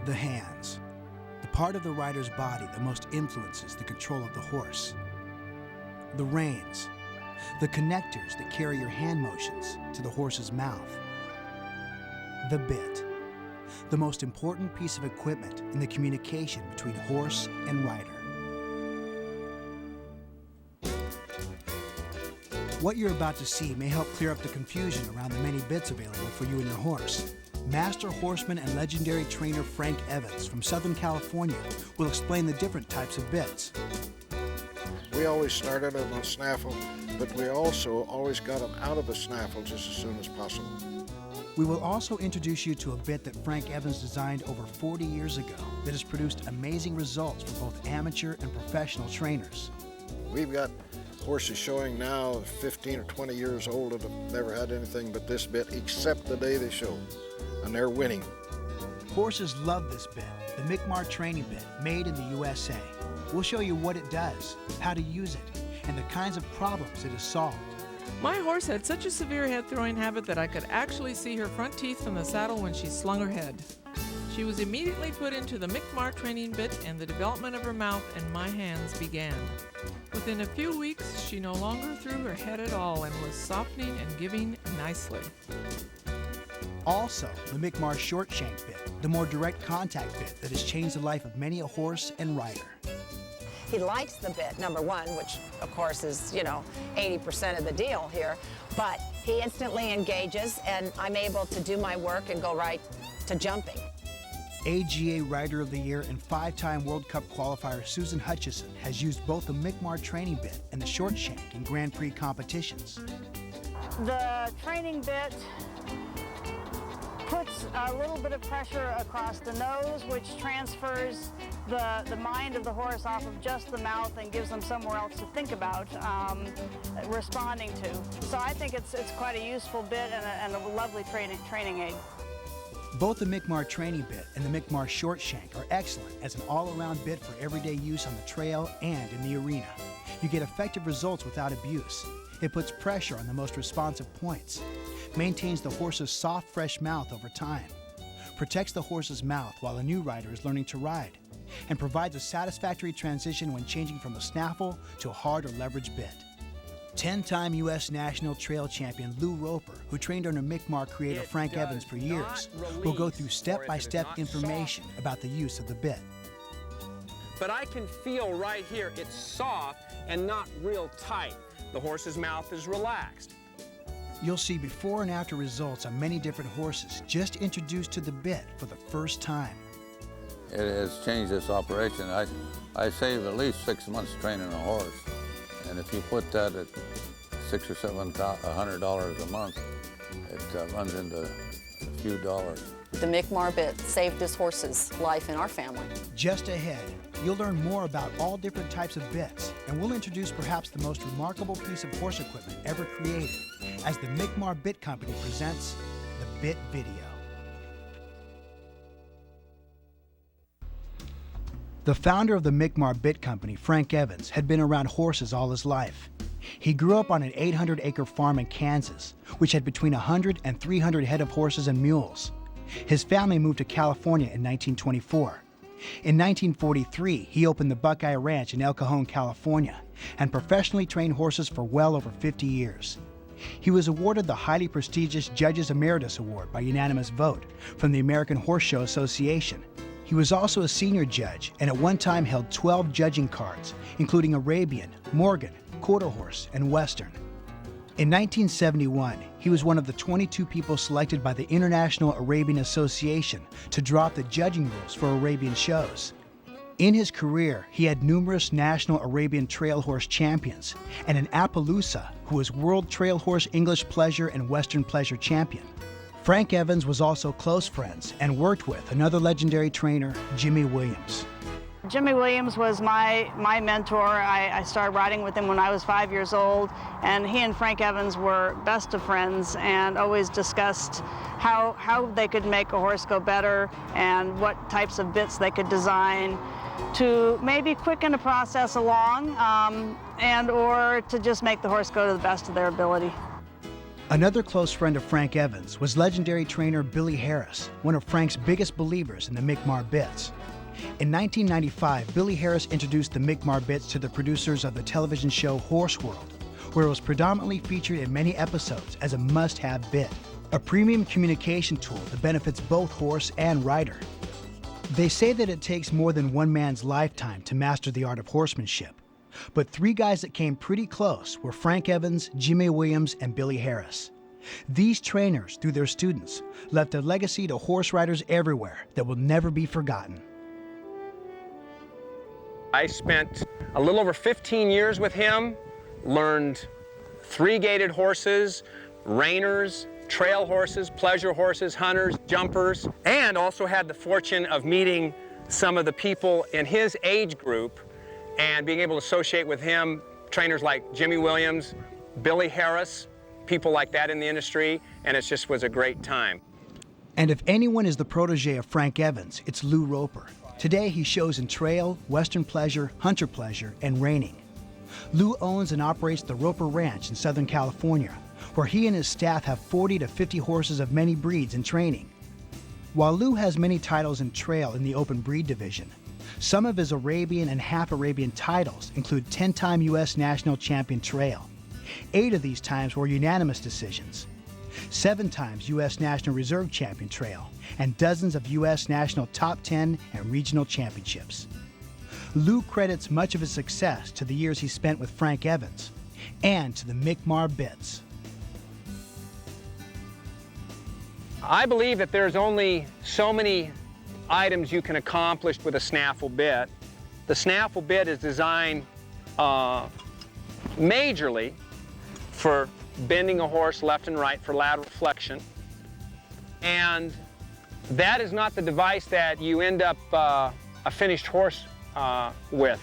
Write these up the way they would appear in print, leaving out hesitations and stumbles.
The hands, the part of the rider's body that most influences the control of the horse. The reins, the connectors that carry your hand motions to the horse's mouth. The bit, the most important piece of equipment in the communication between horse and rider. What you're about to see may help clear up the confusion around the many bits available for you and your horse. Master horseman and legendary trainer Frank Evans from Southern California will explain the different types of bits. We always started them on snaffle, but we also always got them out of a snaffle just as soon as possible. We will also introduce you to a bit that Frank Evans designed over 40 years ago that has produced amazing results for both amateur and professional trainers. We've got horses showing now 15 or 20 years old that have never had anything but this bit except the day they show, and they're winning. Horses love this bit, the Mikmar training bit, made in the USA. We'll show you what it does, how to use it, and the kinds of problems it has solved. My horse had such a severe head throwing habit that I could actually see her front teeth from the saddle when she slung her head. She was immediately put into the Mikmar training bit, and the development of her mouth and my hands began. Within a few weeks, she no longer threw her head at all and was softening and giving nicely. Also, the Mikmar short shank bit, the more direct contact bit that has changed the life of many a horse and rider. He likes the bit, number one, which of course is, 80% of the deal here, but he instantly engages and I'm able to do my work and go right to jumping. AGA Rider of the Year and 5-time World Cup qualifier Susan Hutchison has used both the Mikmar training bit and the short shank in Grand Prix competitions. The training bit puts a little bit of pressure across the nose, which transfers the mind of the horse off of just the mouth and gives them somewhere else to think about responding to. So I think it's quite a useful bit and a lovely training aid. Both the Mikmar training bit and the Mikmar short shank are excellent as an all-around bit for everyday use on the trail and in the arena. You get effective results without abuse. It puts pressure on the most responsive points, maintains the horse's soft, fresh mouth over time, protects the horse's mouth while a new rider is learning to ride, and provides a satisfactory transition when changing from a snaffle to a hard or leverage bit. 10-time U.S. National Trail Champion Lou Roper, who trained under Mikmar creator Frank Evans for years, will go through step-by-step information about the use of the bit. But I can feel right here, it's soft and not real tight. The horse's mouth is relaxed. You'll see before and after results on many different horses just introduced to the bit for the first time. It has changed this operation. I save at least 6 months training a horse. And if you put that at $600 or $700 a month, it runs into a few dollars. The Mikmar bit saved this horse's life in our family. Just ahead, you'll learn more about all different types of bits, and we'll introduce perhaps the most remarkable piece of horse equipment ever created as the Mikmar Bit Company presents the Bit Video. The founder of the Mikmar Bit Company, Frank Evans, had been around horses all his life. He grew up on an 800-acre farm in Kansas, which had between 100 and 300 head of horses and mules. His family moved to California in 1924. In 1943, he opened the Buckeye Ranch in El Cajon, California, and professionally trained horses for well over 50 years. He was awarded the highly prestigious Judges Emeritus Award by unanimous vote from the American Horse Show Association. He was also a senior judge and at one time held 12 judging cards, including Arabian, Morgan, Quarter Horse, and Western. In 1971, he was one of the 22 people selected by the International Arabian Association to draw up the judging rules for Arabian shows. In his career, he had numerous national Arabian trail horse champions and an Appaloosa who was World Trail Horse English Pleasure and Western Pleasure champion. Frank Evans was also close friends and worked with another legendary trainer, Jimmy Williams. Jimmy Williams was my mentor. I started riding with him when I was 5 years old, and he and Frank Evans were best of friends and always discussed how they could make a horse go better and what types of bits they could design to maybe quicken the process along and or to just make the horse go to the best of their ability. Another close friend of Frank Evans was legendary trainer Billy Harris, one of Frank's biggest believers in the Mikmar bits. In 1995, Billy Harris introduced the Mikmar bits to the producers of the television show Horse World, where it was predominantly featured in many episodes as a must-have bit, a premium communication tool that benefits both horse and rider. They say that it takes more than one man's lifetime to master the art of horsemanship, but three guys that came pretty close were Frank Evans, Jimmy Williams, and Billy Harris. These trainers, through their students, left a legacy to horse riders everywhere that will never be forgotten. I spent a little over 15 years with him, learned three-gaited horses, reiners, trail horses, pleasure horses, hunters, jumpers, and also had the fortune of meeting some of the people in his age group and being able to associate with him, trainers like Jimmy Williams, Billy Harris, people like that in the industry, and it just was a great time. And if anyone is the protege of Frank Evans, it's Lou Roper. Today he shows in trail, western pleasure, hunter pleasure, and reining. Lou owns and operates the Roper Ranch in Southern California, where he and his staff have 40 to 50 horses of many breeds in training. While Lou has many titles in trail in the open breed division, some of his Arabian and half Arabian titles include 10-time U.S. National Champion Trail. 8 of these times were unanimous decisions. 7 times U.S. National Reserve Champion Trail, and dozens of U.S. National Top 10 and regional championships. Lou credits much of his success to the years he spent with Frank Evans and to the Mikmar bits. I believe that there's only so many items you can accomplish with a snaffle bit. The snaffle bit is designed majorly for bending a horse left and right for lateral flexion. And that is not the device that you end up a finished horse with.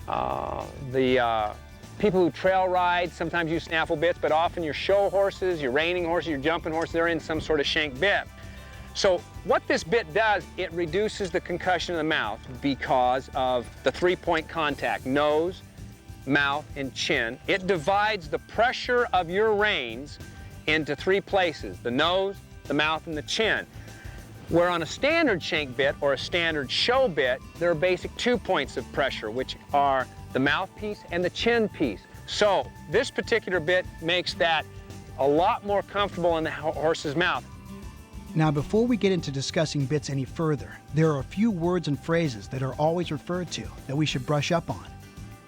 The people who trail ride sometimes use snaffle bits, but often your show horses, your reining horses, your jumping horses, they're in some sort of shank bit. So what this bit does, it reduces the concussion of the mouth because of the 3-point contact, nose, mouth, and chin. It divides the pressure of your reins into 3 places, the nose, the mouth, and the chin. Where on a standard shank bit or a standard show bit, there are basic 2 points of pressure, which are the mouthpiece and the chin piece. So this particular bit makes that a lot more comfortable in the horse's mouth. Now, before we get into discussing bits any further, there are a few words and phrases that are always referred to that we should brush up on.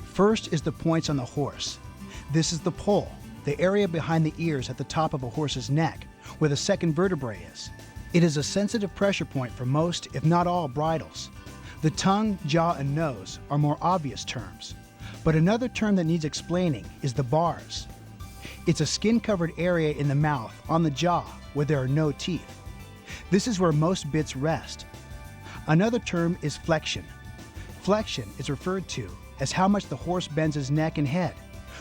First is the points on the horse. This is the poll, the area behind the ears at the top of a horse's neck, where the second vertebrae is. It is a sensitive pressure point for most, if not all, bridles. The tongue, jaw, and nose are more obvious terms. But another term that needs explaining is the bars. It's a skin-covered area in the mouth, on the jaw, where there are no teeth. This is where most bits rest. Another term is flexion. Flexion is referred to as how much the horse bends his neck and head,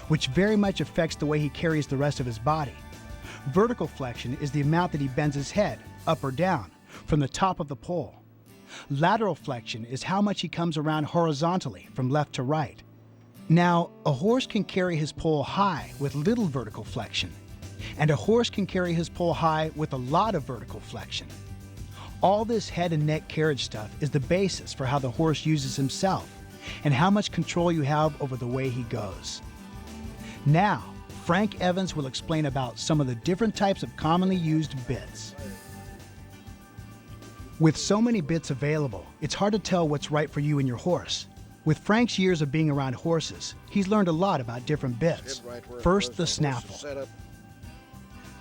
which very much affects the way he carries the rest of his body. Vertical flexion is the amount that he bends his head, up or down, from the top of the pole. Lateral flexion is how much he comes around horizontally from left to right. Now, a horse can carry his pole high with little vertical flexion, and a horse can carry his pole high with a lot of vertical flexion. All this head and neck carriage stuff is the basis for how the horse uses himself and how much control you have over the way he goes. Now, Frank Evans will explain about some of the different types of commonly used bits. With so many bits available, it's hard to tell what's right for you and your horse. With Frank's years of being around horses, he's learned a lot about different bits. First, the snaffle.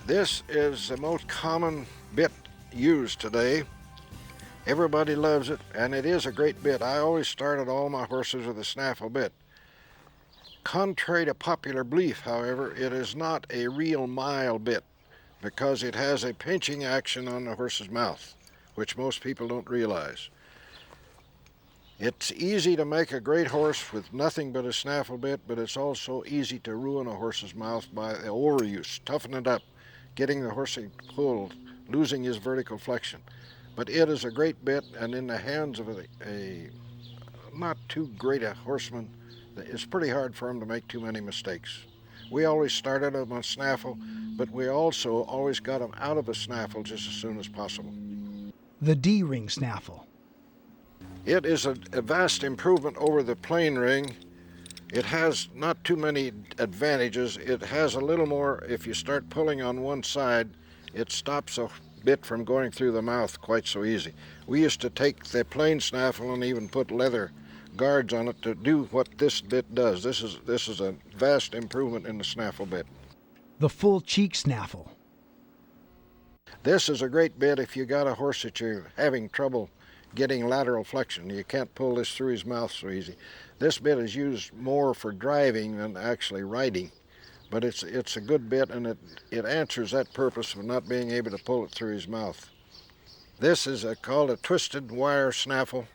This is the most common bit used today. Everybody loves it, and it is a great bit. I always started all my horses with a snaffle bit. Contrary to popular belief, however, it is not a real mile bit because it has a pinching action on the horse's mouth, which most people don't realize. It's easy to make a great horse with nothing but a snaffle bit, but it's also easy to ruin a horse's mouth by the overuse, toughen it up, getting the horse pulled, losing his vertical flexion. But it is a great bit, and in the hands of a not too great a horseman, it's pretty hard for him to make too many mistakes. We always started them on snaffle, but we also always got them out of a snaffle just as soon as possible. The D-ring snaffle. It is a vast improvement over the plain ring. It has not too many advantages. It has a little more, if you start pulling on one side, it stops a bit from going through the mouth quite so easy. We used to take the plain snaffle and even put leather guards on it to do what this bit does. This is a vast improvement in the snaffle bit. The full cheek snaffle. This is a great bit if you got a horse that you're having trouble getting lateral flexion. You can't pull this through his mouth so easy. This bit is used more for driving than actually riding, but it's a good bit, and it answers that purpose of not being able to pull it through his mouth. This is called a twisted wire snaffle,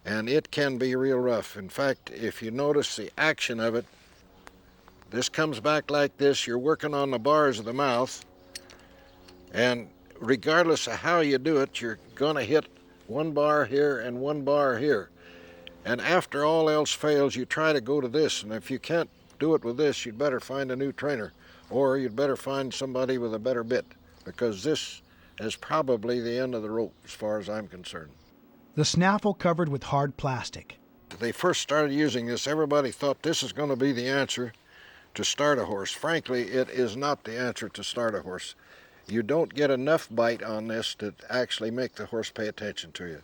and it can be real rough. In fact, if you notice the action of it, this comes back like this. You're working on the bars of the mouth, and regardless of how you do it, you're going to hit one bar here and one bar here. And after all else fails, you try to go to this, and if you can't do it with this, you'd better find a new trainer, or you'd better find somebody with a better bit, because this is probably the end of the rope as far as I'm concerned. The snaffle covered with hard plastic. When they first started using this, everybody thought this is going to be the answer to start a horse. Frankly, it is not the answer to start a horse. You don't get enough bite on this to actually make the horse pay attention to you.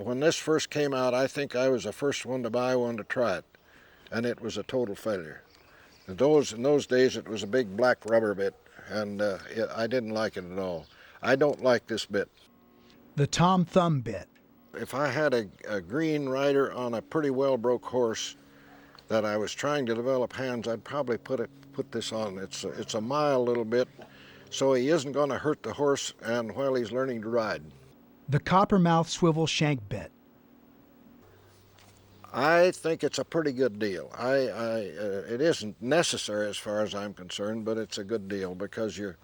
When this first came out, I think I was the first one to buy one to try it, and it was a total failure. In those days, it was a big black rubber bit, and I didn't like it at all. I don't like this bit. The Tom Thumb bit. If I had a green rider on a pretty well-broke horse that I was trying to develop hands, I'd probably put this on. It's a mild little bit, so he isn't going to hurt the horse and while he's learning to ride. The coppermouth swivel shank bit. I think it's a pretty good deal. It isn't necessary as far as I'm concerned, but it's a good deal because you're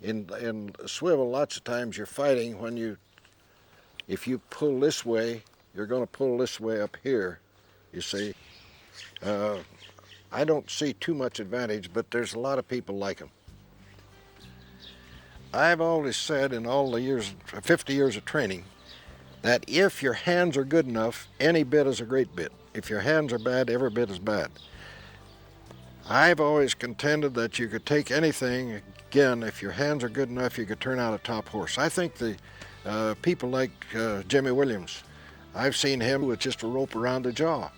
in swivel. Lots of times you're fighting when if you pull this way, you're going to pull this way up here. You see, I don't see too much advantage, but there's a lot of people like them. I've always said in all the years, 50 years of training, that if your hands are good enough, any bit is a great bit. If your hands are bad, every bit is bad. I've always contended that you could take anything, again, if your hands are good enough, you could turn out a top horse. I think the people like Jimmy Williams, I've seen him with just a rope around the jaw.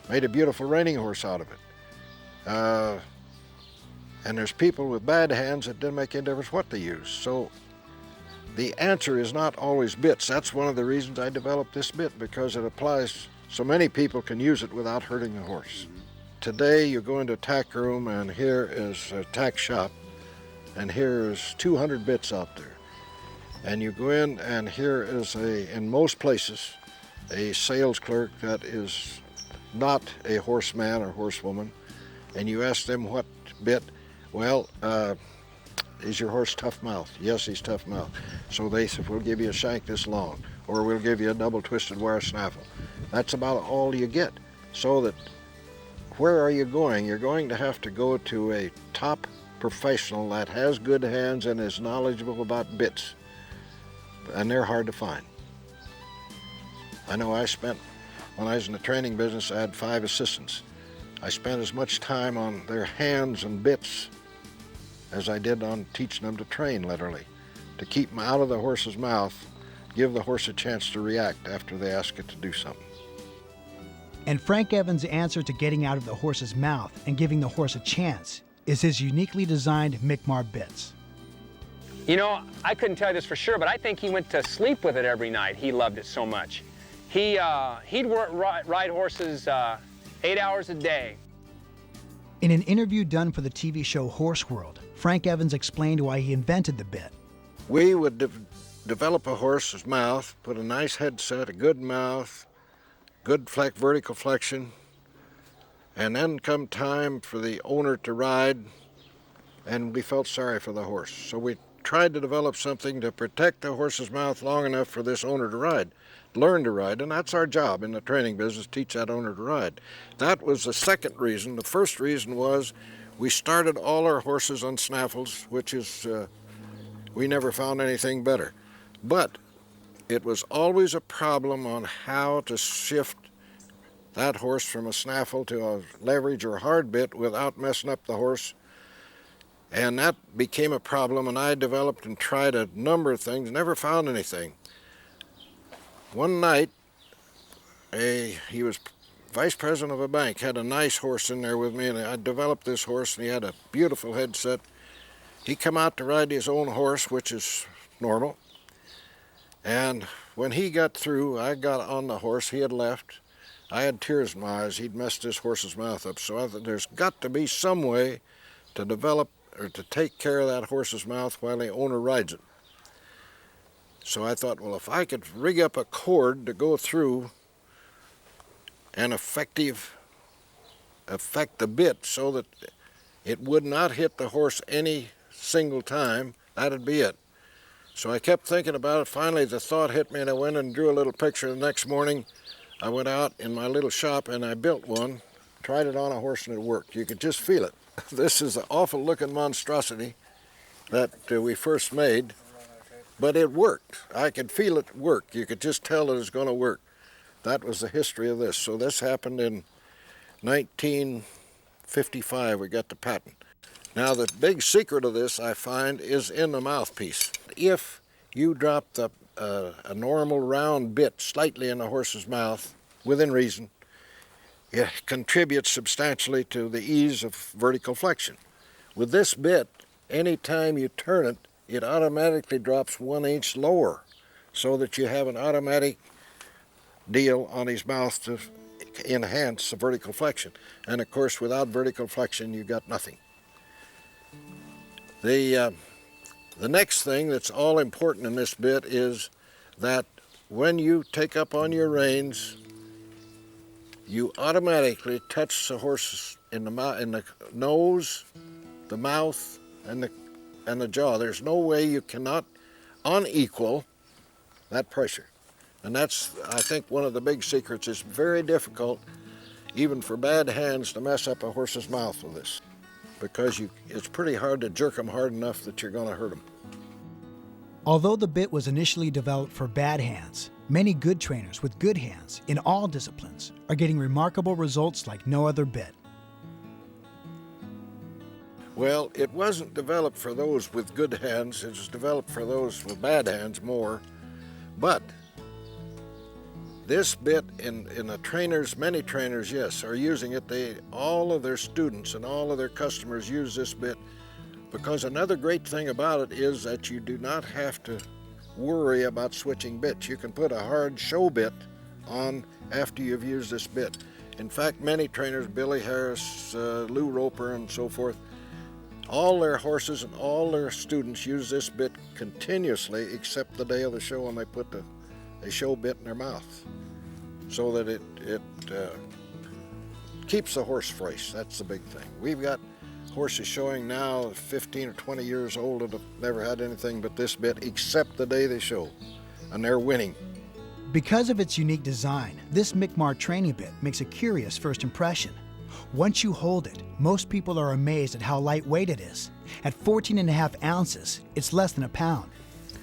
Made a beautiful reining horse out of it. And there's people with bad hands that didn't make any difference what they use. So the answer is not always bits. That's one of the reasons I developed this bit, because it applies, so many people can use it without hurting the horse. Today you go into a tack room, and here is a tack shop, and here is 200 bits out there. And you go in, and here is in most places, a sales clerk that is not a horseman or horsewoman, and you ask them what bit. Well, is your horse tough mouth? Yes, he's tough mouth. So they said, we'll give you a shank this long, or we'll give you a double twisted wire snaffle. That's about all you get. So that, where are you going? You're going to have to go to a top professional that has good hands and is knowledgeable about bits. And they're hard to find. I know when I was in the training business, I had 5 assistants. I spent as much time on their hands and bits as I did on teaching them to train, literally, to keep them out of the horse's mouth, give the horse a chance to react after they ask it to do something. And Frank Evans' answer to getting out of the horse's mouth and giving the horse a chance is his uniquely designed Mikmar bits. You know, I couldn't tell you this for sure, but I think he went to sleep with it every night. He loved it so much. He'd ride horses 8 hours a day. In an interview done for the TV show Horse World, Frank Evans explained why he invented the bit. We would develop a horse's mouth, put a nice headset, a good mouth, good vertical flexion, and then come time for the owner to ride, and we felt sorry for the horse. So we tried to develop something to protect the horse's mouth long enough for this owner to ride, learn to ride, and that's our job in the training business, teach that owner to ride. That was the second reason. The first reason was we started all our horses on snaffles, which is, we never found anything better. But it was always a problem on how to shift that horse from a snaffle to a leverage or hard bit without messing up the horse. And that became a problem, and I developed and tried a number of things, never found anything. One night, he was vice president of a bank, had a nice horse in there with me, and I developed this horse, and he had a beautiful headset. He come out to ride his own horse, which is normal. And when he got through, I got on the horse. He had left. I had tears in my eyes. He'd messed his horse's mouth up. So I thought there's got to be some way to develop or to take care of that horse's mouth while the owner rides it. So I thought, well, if I could rig up a cord to go through and affect the bit so that it would not hit the horse any single time, that'd be it. So I kept thinking about it. Finally, the thought hit me, and I went and drew a little picture. The next morning, I went out in my little shop, and I built one, tried it on a horse, and it worked. You could just feel it. This is an awful-looking monstrosity that we first made, but it worked. I could feel it work. You could just tell that it was going to work. That was the history of this. So this happened in 1955. We got the patent. Now, the big secret of this, I find, is in the mouthpiece. If you drop a normal round bit slightly in the horse's mouth, within reason, it contributes substantially to the ease of vertical flexion. With this bit, any time you turn it, it automatically drops 1 inch lower, so that you have an automatic deal on his mouth to enhance the vertical flexion. And of course, without vertical flexion, you got nothing. The next thing that's all important in this bit is that when you take up on your reins, you automatically touch the horse in the nose, the mouth, and the jaw. There's no way you cannot unequal that pressure. And that's, I think, one of the big secrets. It's very difficult, even for bad hands, to mess up a horse's mouth with this, because it's pretty hard to jerk them hard enough that you're going to hurt them. Although the bit was initially developed for bad hands, many good trainers with good hands in all disciplines are getting remarkable results like no other bit. Well, it wasn't developed for those with good hands. It was developed for those with bad hands more. But this bit in the trainers, many trainers, yes, are using it. All of their students and all of their customers use this bit, because another great thing about it is that you do not have to worry about switching bits. You can put a hard show bit on after you've used this bit. In fact, many trainers, Billy Harris, Lou Roper, and so forth, all their horses and all their students use this bit continuously, except the day of the show when they put the show bit in their mouth, so that it keeps the horse fresh. That's the big thing. We've got horses showing now 15 or 20 years old that have never had anything but this bit except the day they show, and they're winning. Because of its unique design, this Mikmar training bit makes a curious first impression. Once you hold it, most people are amazed at how lightweight it is. At 14.5 ounces, it's less than a pound.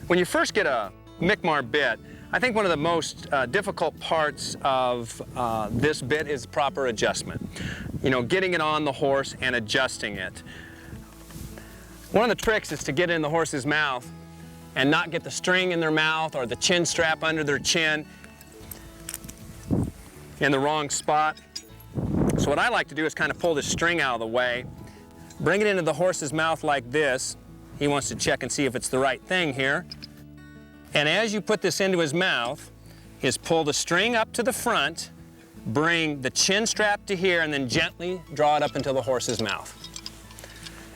When you first get a Mikmar bit, I think one of the most difficult parts of this bit is proper adjustment. You know, getting it on the horse and adjusting it. One of the tricks is to get in the horse's mouth and not get the string in their mouth or the chin strap under their chin in the wrong spot. So what I like to do is kind of pull this string out of the way, bring it into the horse's mouth like this. He wants to check and see if it's the right thing here. And as you put this into his mouth, is pull the string up to the front, bring the chin strap to here, and then gently draw it up into the horse's mouth.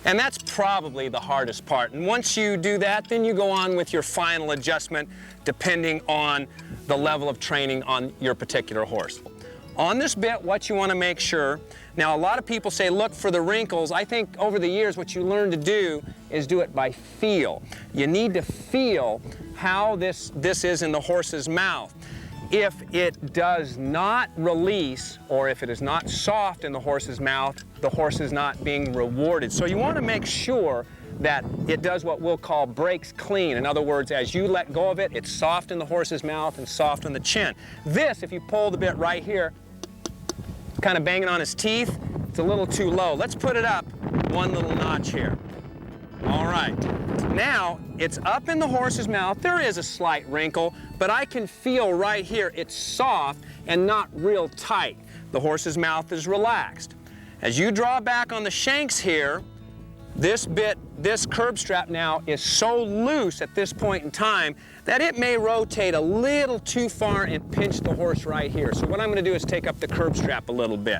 And that's probably the hardest part. And once you do that, then you go on with your final adjustment depending on the level of training on your particular horse. On this bit, what you want to make sure, now a lot of people say look for the wrinkles. I think over the years what you learn to do is do it by feel. You need to feel how this is in the horse's mouth. If it does not release, or if it is not soft in the horse's mouth, the horse is not being rewarded. So you want to make sure that it does what we'll call breaks clean. In other words, as you let go of it, it's soft in the horse's mouth and soft on the chin. This, if you pull the bit right here, kind of banging on his teeth, it's a little too low. Let's put it up one little notch here. All right. Now, it's up in the horse's mouth. There is a slight wrinkle, but I can feel right here it's soft and not real tight. The horse's mouth is relaxed. As you draw back on the shanks here, this curb strap now is so loose at this point in time that it may rotate a little too far and pinch the horse right here. So what I'm going to do is take up the curb strap a little bit.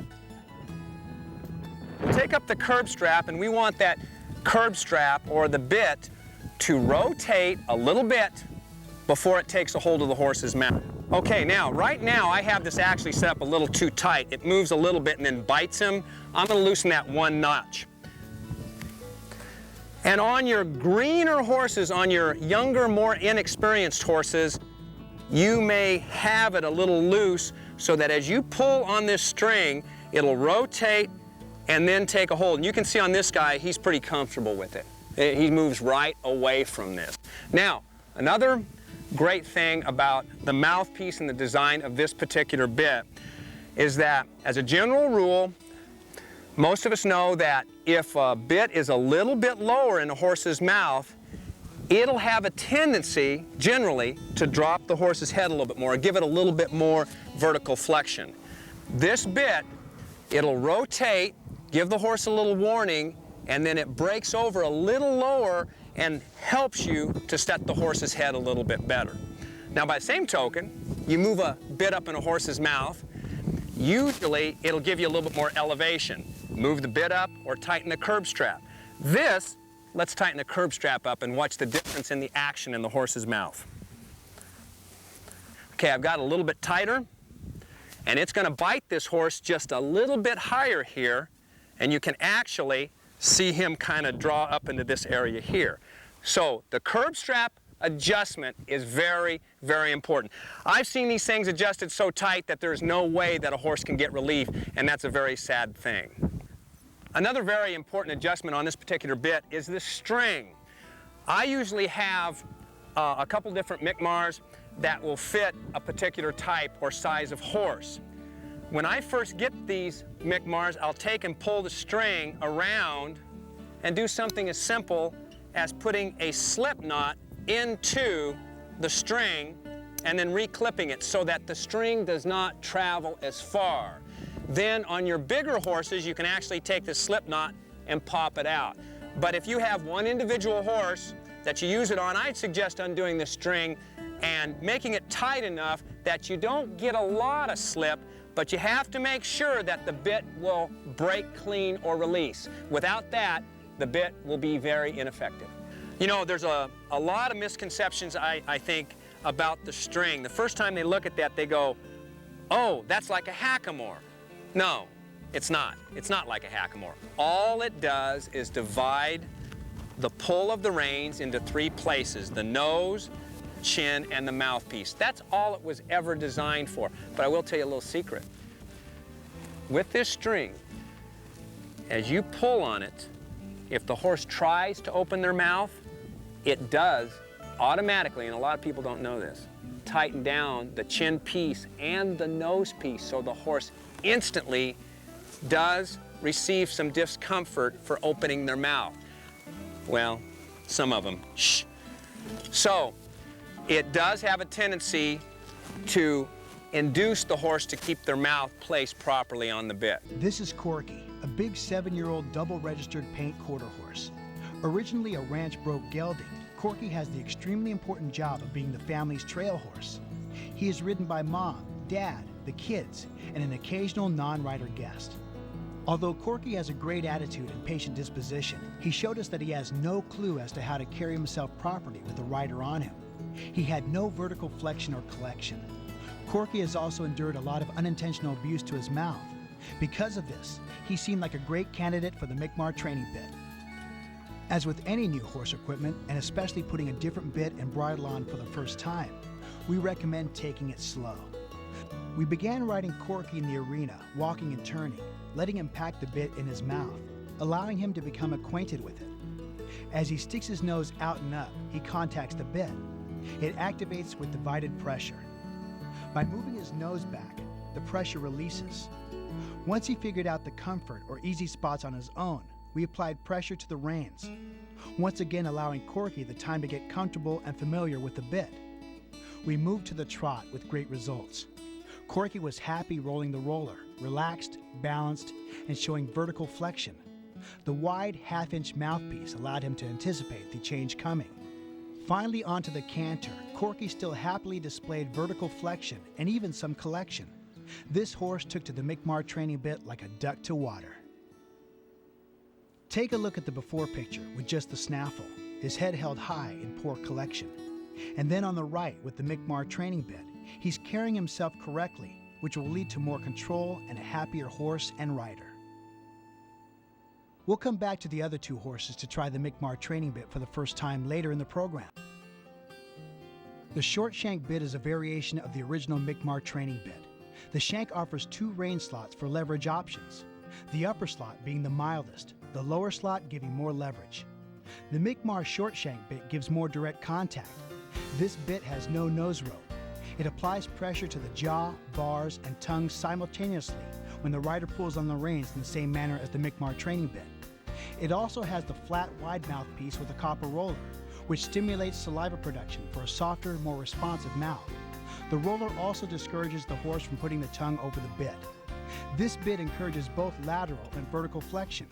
We'll take up the curb strap, and we want that curb strap or the bit to rotate a little bit before it takes a hold of the horse's mouth. Okay, now, right now I have this actually set up a little too tight. It moves a little bit and then bites him. I'm going to loosen that one notch. And on your greener horses, on your younger, more inexperienced horses, you may have it a little loose so that as you pull on this string, it'll rotate and then take a hold. And you can see on this guy, he's pretty comfortable with it. He moves right away from this. Now, another great thing about the mouthpiece and the design of this particular bit is that, as a general rule, most of us know that if a bit is a little bit lower in a horse's mouth, it'll have a tendency, generally, to drop the horse's head a little bit more, give it a little bit more vertical flexion. This bit, it'll rotate, give the horse a little warning, and then it breaks over a little lower and helps you to set the horse's head a little bit better. Now, by the same token, you move a bit up in a horse's mouth, usually it'll give you a little bit more elevation. Move the bit up or tighten the curb strap. This, let's tighten the curb strap up and watch the difference in the action in the horse's mouth. Okay, I've got a little bit tighter, and it's going to bite this horse just a little bit higher here, and you can actually see him kind of draw up into this area here. So the curb strap adjustment is very, very important. I've seen these things adjusted so tight that there's no way that a horse can get relief, and that's a very sad thing. Another very important adjustment on this particular bit is the string. I usually have a couple different Mikmars that will fit a particular type or size of horse. When I first get these Mikmars, I'll take and pull the string around and do something as simple as putting a slip knot into the string and then reclipping it so that the string does not travel as far. Then on your bigger horses, you can actually take the slip knot and pop it out. But if you have one individual horse that you use it on, I'd suggest undoing the string and making it tight enough that you don't get a lot of slip, but you have to make sure that the bit will break clean or release. Without that, the bit will be very ineffective. You know, there's a lot of misconceptions, I think, about the string. The first time they look at that, they go, oh, that's like a hackamore. No, it's not. It's not like a hackamore. All it does is divide the pull of the reins into three places: the nose, chin, and the mouthpiece. That's all it was ever designed for. But I will tell you a little secret. With this string, as you pull on it, if the horse tries to open their mouth, it does automatically, and a lot of people don't know this, tighten down the chin piece and the nose piece, so the horse instantly does receive some discomfort for opening their mouth. Well, some of them, shh. So it does have a tendency to induce the horse to keep their mouth placed properly on the bit. This is Corky, a big 7-year-old double-registered paint quarter horse. Originally a ranch broke gelding, Corky has the extremely important job of being the family's trail horse. He is ridden by Mom, Dad, the kids, and an occasional non-rider guest. Although Corky has a great attitude and patient disposition, he showed us that he has no clue as to how to carry himself properly with a rider on him. He had no vertical flexion or collection. Corky has also endured a lot of unintentional abuse to his mouth. Because of this, he seemed like a great candidate for the Mikmar training bit. As with any new horse equipment, and especially putting a different bit and bridle on for the first time, we recommend taking it slow. We began riding Corky in the arena, walking and turning, letting him pack the bit in his mouth, allowing him to become acquainted with it. As he sticks his nose out and up, he contacts the bit. It activates with divided pressure. By moving his nose back, the pressure releases. Once he figured out the comfort or easy spots on his own, we applied pressure to the reins, once again allowing Corky the time to get comfortable and familiar with the bit. We moved to the trot with great results. Corky was happy rolling the roller, relaxed, balanced, and showing vertical flexion. The wide half-inch mouthpiece allowed him to anticipate the change coming. Finally onto the canter, Corky still happily displayed vertical flexion and even some collection. This horse took to the Mikmar training bit like a duck to water. Take a look at the before picture with just the snaffle, his head held high in poor collection. And then on the right with the Mikmar training bit, he's carrying himself correctly, which will lead to more control and a happier horse and rider. We'll come back to the other two horses to try the Mikmar training bit for the first time later in the program. The short shank bit is a variation of the original Mikmar training bit. The shank offers two rein slots for leverage options, the upper slot being the mildest, the lower slot giving more leverage. The Mikmar short shank bit gives more direct contact. This bit has no nose rope. It applies pressure to the jaw, bars, and tongue simultaneously when the rider pulls on the reins in the same manner as the Mikmar training bit. It also has the flat, wide mouthpiece with a copper roller, which stimulates saliva production for a softer, more responsive mouth. The roller also discourages the horse from putting the tongue over the bit. This bit encourages both lateral and vertical flexion.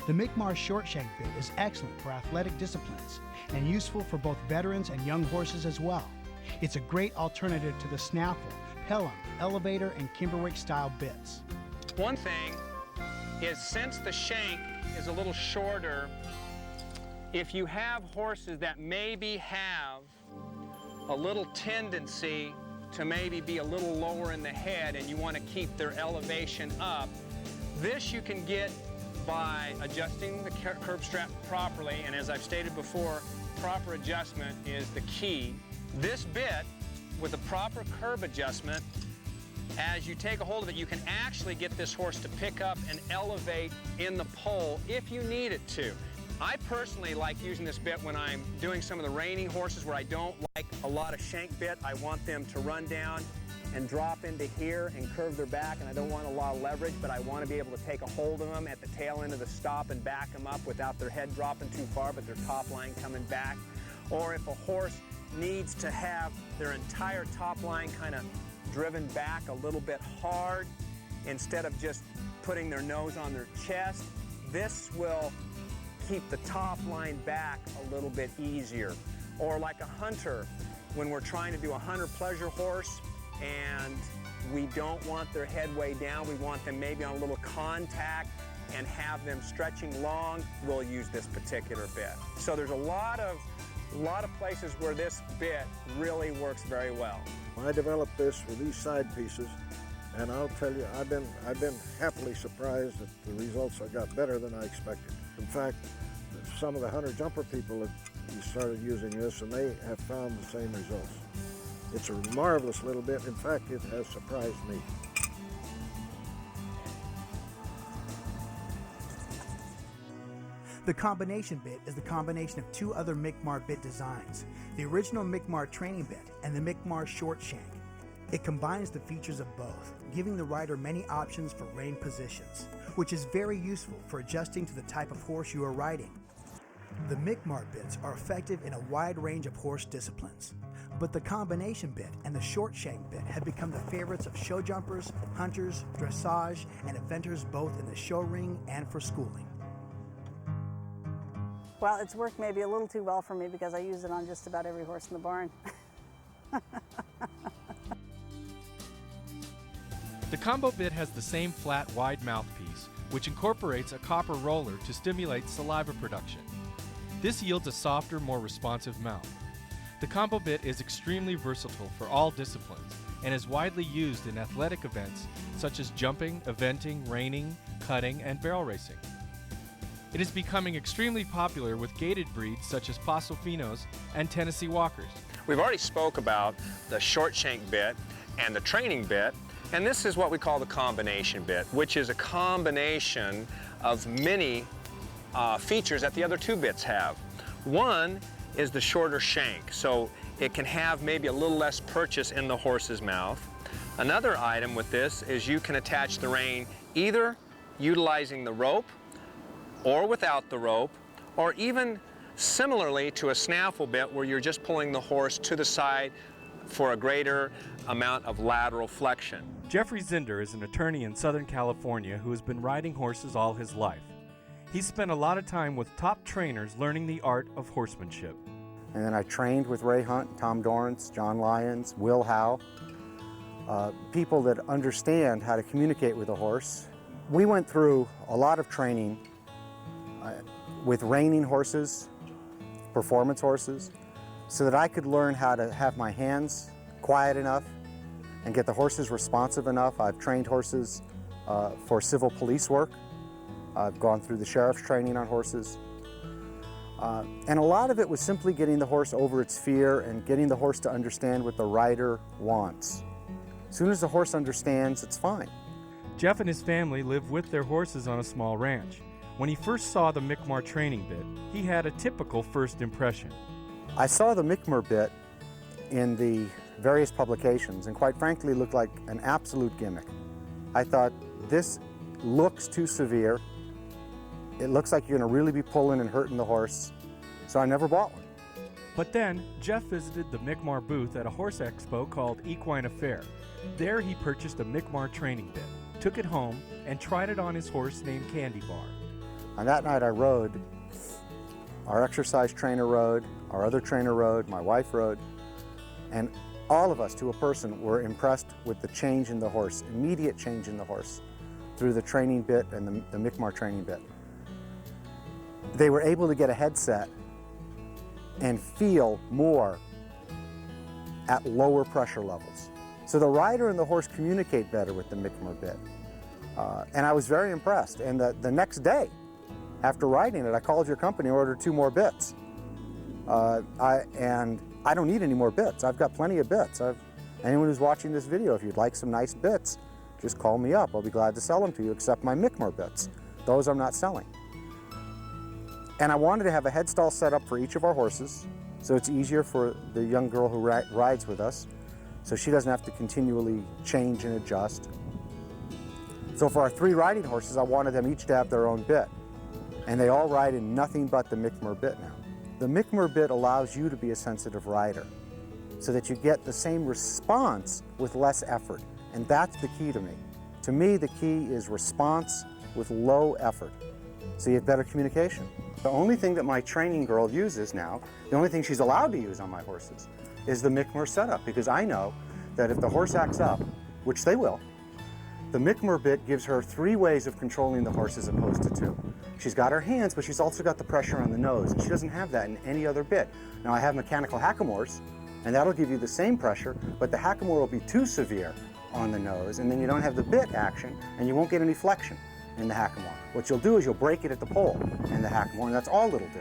The Mikmar short shank bit is excellent for athletic disciplines and useful for both veterans and young horses as well. It's a great alternative to the snaffle, pelham, elevator, and Kimberwick style bits. One thing is, since the shank is a little shorter, if you have horses that maybe have a little tendency to maybe be a little lower in the head and you want to keep their elevation up, this you can get by adjusting the curb strap properly, and as I've stated before, proper adjustment is the key. This bit, with the proper curb adjustment, as you take a hold of it, you can actually get this horse to pick up and elevate in the pole if you need it to. I personally like using this bit when I'm doing some of the reining horses where I don't like a lot of shank bit. I want them to run down and drop into here and curve their back, and I don't want a lot of leverage, but I want to be able to take a hold of them at the tail end of the stop and back them up without their head dropping too far, but their top line coming back. Or if a horse needs to have their entire top line kind of driven back a little bit hard, instead of just putting their nose on their chest, this will keep the top line back a little bit easier. Or like a hunter, when we're trying to do a hunter pleasure horse and we don't want their head way down, we want them maybe on a little contact and have them stretching long, we'll use this particular bit. So there's a lot of places where this bit really works very well. I developed this with these side pieces, and I'll tell you, I've been happily surprised that the results I got better than I expected. In fact, some of the hunter jumper people have started using this, and they have found the same results. It's a marvelous little bit. In fact, it has surprised me. The combination bit is the combination of two other Mikmar bit designs, the original Mikmar training bit and the Mikmar short shank. It combines the features of both, giving the rider many options for rein positions, which is very useful for adjusting to the type of horse you are riding. The Mikmar bits are effective in a wide range of horse disciplines, but the combination bit and the short shank bit have become the favorites of show jumpers, hunters, dressage, and eventers both in the show ring and for schooling. Well, it's worked maybe a little too well for me because I use it on just about every horse in the barn. The combo bit has the same flat, wide mouthpiece, which incorporates a copper roller to stimulate saliva production. This yields a softer, more responsive mouth. The combo bit is extremely versatile for all disciplines and is widely used in athletic events such as jumping, eventing, reining, cutting, and barrel racing. It is becoming extremely popular with gaited breeds such as Paso Finos and Tennessee Walkers. We've already spoke about the short shank bit and the training bit, and this is what we call the combination bit, which is a combination of many features that the other two bits have. One is the shorter shank, so it can have maybe a little less purchase in the horse's mouth. Another item with this is you can attach the rein either utilizing the rope or without the rope, or even similarly to a snaffle bit where you're just pulling the horse to the side for a greater amount of lateral flexion. Jeffrey Zinder is an attorney in Southern California who has been riding horses all his life. He's spent a lot of time with top trainers learning the art of horsemanship. And then I trained with Ray Hunt, Tom Dorrance, John Lyons, Will Howe, people that understand how to communicate with a horse. We went through a lot of training with reining horses, performance horses, so that I could learn how to have my hands quiet enough and get the horses responsive enough. I've trained horses for civil police work. I've gone through the sheriff's training on horses. And a lot of it was simply getting the horse over its fear and getting the horse to understand what the rider wants. As soon as the horse understands, it's fine. Jeff and his family live with their horses on a small ranch. When he first saw the Mikmar training bit, he had a typical first impression. I saw the Mikmar bit in the various publications and quite frankly looked like an absolute gimmick. I thought, this looks too severe. It looks like you're going to really be pulling and hurting the horse, so I never bought one. But then, Jeff visited the Mikmar booth at a horse expo called Equine Affair. There he purchased a Mikmar training bit, took it home, and tried it on his horse named Candy Bar. On that night I rode, our exercise trainer rode, our other trainer rode, my wife rode, and all of us to a person were impressed with the change in the horse, immediate change in the horse, through the training bit and the Mikmar training bit. They were able to get a headset and feel more at lower pressure levels. So the rider and the horse communicate better with the Mikmar bit. And I was very impressed. And the next day, after riding it, I called your company and ordered 2 more bits. And I don't need any more bits. I've got plenty of bits. Anyone who's watching this video, if you'd like some nice bits, just call me up. I'll be glad to sell them to you, except my Mikmar bits. Those I'm not selling. And I wanted to have a head stall set up for each of our horses, so it's easier for the young girl who rides with us, so she doesn't have to continually change and adjust. So for our 3 riding horses, I wanted them each to have their own bit. And they all ride in nothing but the Mikmar bit now. The Mikmar bit allows you to be a sensitive rider so that you get the same response with less effort. And that's the key to me. To me, the key is response with low effort, so you have better communication. The only thing that my training girl uses now, the only thing she's allowed to use on my horses, is the Mikmar setup, because I know that if the horse acts up, which they will, the Mikmar bit gives her 3 ways of controlling the horse as opposed to 2. She's got her hands, but she's also got the pressure on the nose, and she doesn't have that in any other bit. Now I have mechanical hackamores, and that'll give you the same pressure, but the hackamore will be too severe on the nose, and then you don't have the bit action, and you won't get any flexion in the hackamore. What you'll do is you'll break it at the pole in the hackamore, and that's all it'll do,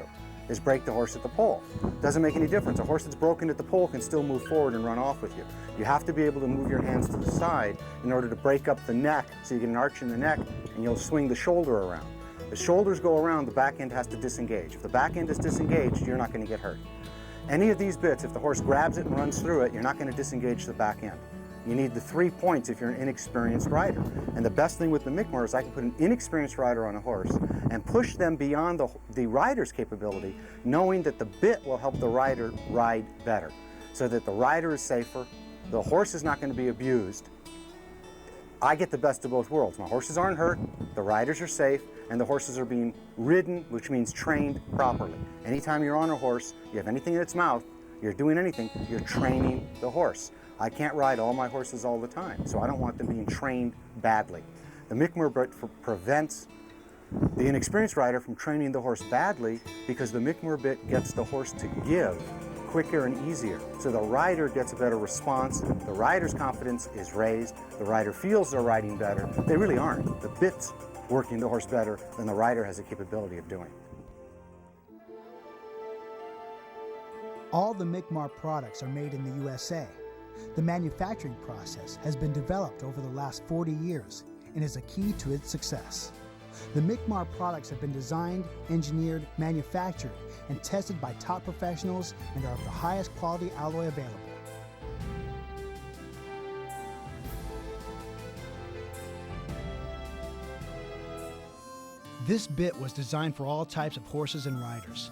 is break the horse at the pole. Doesn't make any difference. A horse that's broken at the pole can still move forward and run off with you. You have to be able to move your hands to the side in order to break up the neck, so you get an arch in the neck, and you'll swing the shoulder around. The shoulders go around, the back end has to disengage. If the back end is disengaged, you're not going to get hurt. Any of these bits, if the horse grabs it and runs through it, you're not going to disengage the back end. You need the 3 points if you're an inexperienced rider. And the best thing with the Mikmar is I can put an inexperienced rider on a horse and push them beyond the rider's capability, knowing that the bit will help the rider ride better, so that the rider is safer, the horse is not going to be abused. I get the best of both worlds. My horses aren't hurt, the riders are safe, and the horses are being ridden, which means trained properly. Anytime you're on a horse, you have anything in its mouth, you're doing anything, you're training the horse. I can't ride all my horses all the time, so I don't want them being trained badly. The Mikmar bit prevents the inexperienced rider from training the horse badly, because the Mikmar bit gets the horse to give quicker and easier. So the rider gets a better response, the rider's confidence is raised, the rider feels they're riding better. They really aren't. The bit's working the horse better than the rider has the capability of doing. All the Mikmar products are made in the USA. The manufacturing process has been developed over the last 40 years and is a key to its success. The Mikmar products have been designed, engineered, manufactured, and tested by top professionals and are of the highest quality alloy available. This bit was designed for all types of horses and riders.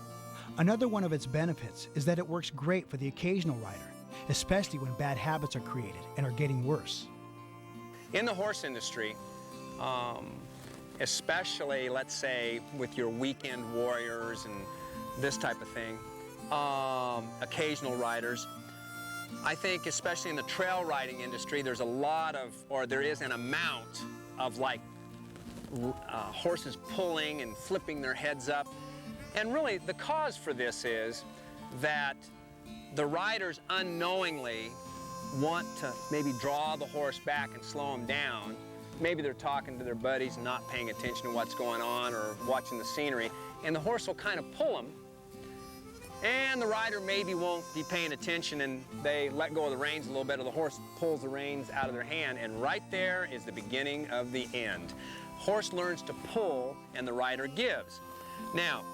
Another one of its benefits is that it works great for the occasional rider, especially when bad habits are created and are getting worse. In the horse industry, especially, let's say, with your weekend warriors and this type of thing, occasional riders, I think especially in the trail riding industry, there's a lot of, or there is an amount of like horses pulling and flipping their heads up. And really, the cause for this is that the riders unknowingly want to maybe draw the horse back and slow him down. Maybe they're talking to their buddies and not paying attention to what's going on or watching the scenery, and the horse will kind of pull them, and the rider maybe won't be paying attention and they let go of the reins a little bit, or the horse pulls the reins out of their hand, and right there is the beginning of the end. Horse learns to pull and the rider gives. Now,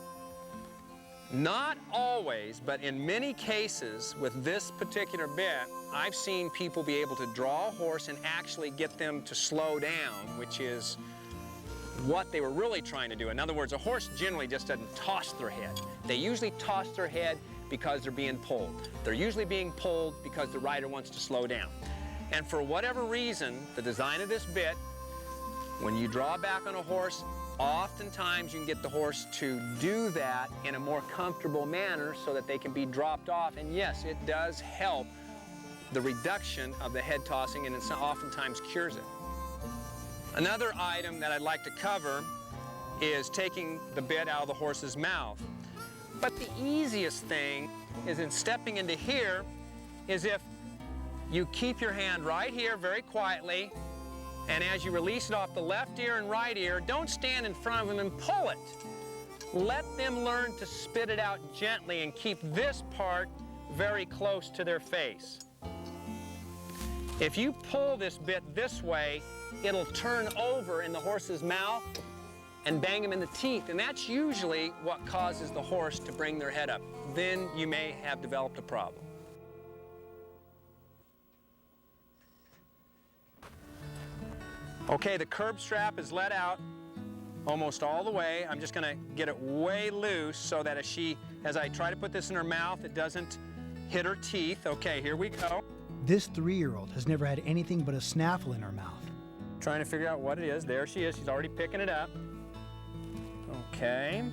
not always, but in many cases with this particular bit, I've seen people be able to draw a horse and actually get them to slow down, which is what they were really trying to do. In other words, a horse generally just doesn't toss their head. They usually toss their head because they're being pulled. They're usually being pulled because the rider wants to slow down. And for whatever reason, the design of this bit, when you draw back on a horse, oftentimes you can get the horse to do that in a more comfortable manner so that they can be dropped off. And yes, it does help the reduction of the head tossing, and it oftentimes cures it. Another item that I'd like to cover is taking the bit out of the horse's mouth. But the easiest thing is in stepping into here is if you keep your hand right here very quietly, and as you release it off the left ear and right ear, don't stand in front of them and pull it. Let them learn to spit it out gently and keep this part very close to their face. If you pull this bit this way, it'll turn over in the horse's mouth and bang him in the teeth, and that's usually what causes the horse to bring their head up. Then you may have developed a problem. Okay, the curb strap is let out almost all the way. I'm just gonna get it way loose so that as I try to put this in her mouth, it doesn't hit her teeth. Okay, here we go. This 3-year-old has never had anything but a snaffle in her mouth. Trying to figure out what it is. There she is, she's already picking it up. Okay.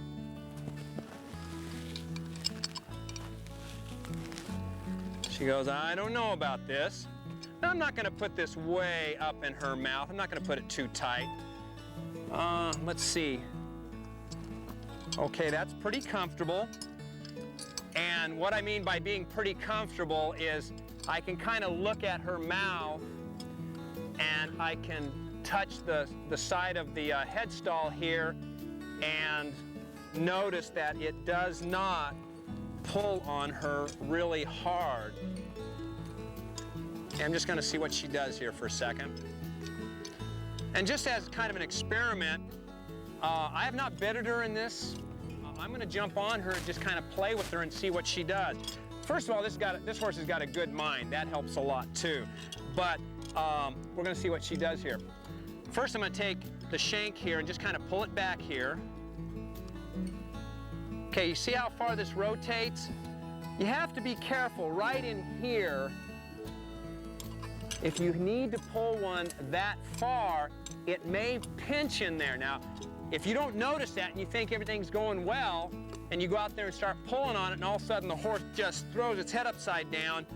She goes, I don't know about this. Now, I'm not going to put this way up in her mouth. I'm not going to put it too tight. Let's see. Okay, that's pretty comfortable. And what I mean by being pretty comfortable is I can kind of look at her mouth and I can touch the side of the headstall here and notice that it does not pull on her really hard. I'm just going to see what she does here for a second. And just as kind of an experiment, I have not bitted her in this. I'm going to jump on her and just kind of play with her and see what she does. First of all, this horse has got a good mind. That helps a lot too. But we're going to see what she does here. First, I'm going to take the shank here and just kind of pull it back here. Okay, you see how far this rotates? You have to be careful right in here. If you need to pull one that far, it may pinch in there. Now, if you don't notice that and you think everything's going well, and you go out there and start pulling on it, and all of a sudden the horse just throws its head upside down,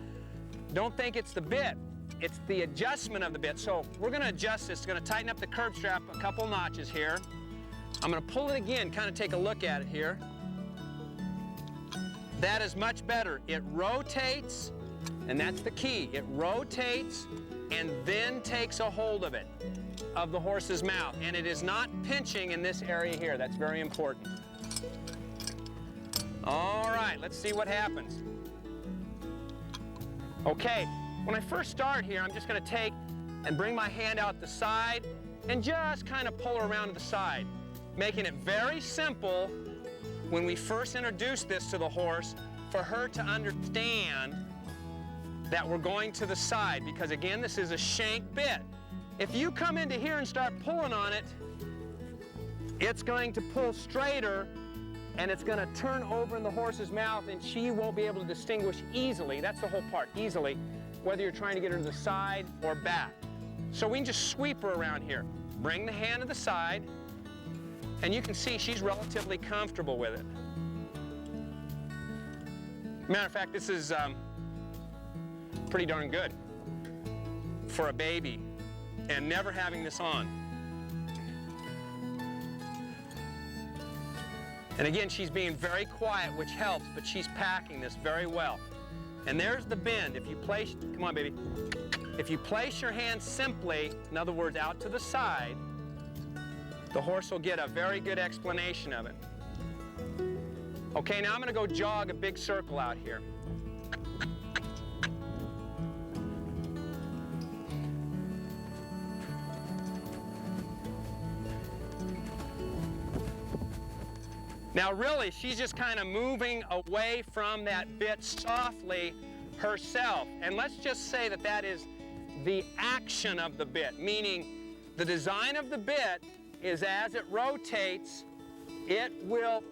don't think it's the bit. It's the adjustment of the bit. So we're going to adjust this. It's going to tighten up the curb strap a couple notches here. I'm going to pull it again, kind of take a look at it here. That is much better. It rotates, and that's the key. It rotates and then takes a hold of it, of the horse's mouth. And it is not pinching in this area here. That's very important. All right, let's see what happens. Okay, when I first start here, I'm just going to take and bring my hand out the side and just kind of pull her around to the side, making it very simple when we first introduce this to the horse for her to understand that we're going to the side, because again, this is a shank bit. If you come into here and start pulling on it, it's going to pull straighter and it's going to turn over in the horse's mouth and she won't be able to distinguish easily. That's the whole part, easily, whether you're trying to get her to the side or back. So we can just sweep her around here. Bring the hand to the side, and you can see she's relatively comfortable with it. Matter of fact, this is pretty darn good for a baby and never having this on. And again, she's being very quiet, which helps, but she's packing this very well. And there's the bend. If you place, come on, baby. If you place your hand simply, in other words, out to the side, the horse will get a very good explanation of it. Okay, now I'm going to go jog a big circle out here. Now really, she's just kind of moving away from that bit softly herself. And let's just say that that is the action of the bit, meaning the design of the bit is as it rotates, it will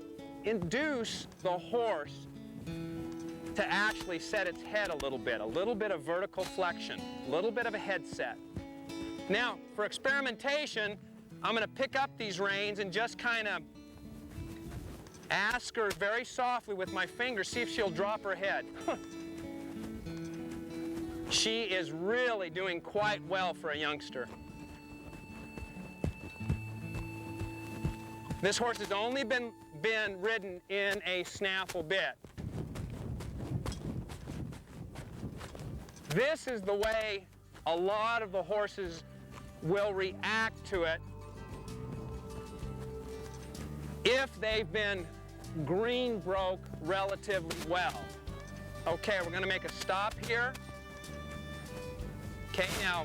induce the horse to actually set its head a little bit of vertical flexion, a little bit of a head set. Now, for experimentation, I'm going to pick up these reins and just kind of ask her very softly with my fingers, see if she'll drop her head. She is really doing quite well for a youngster. This horse has only been ridden in a snaffle bit. This is the way a lot of the horses will react to it if they've been green broke relatively well. Okay, we're going to make a stop here. Okay, now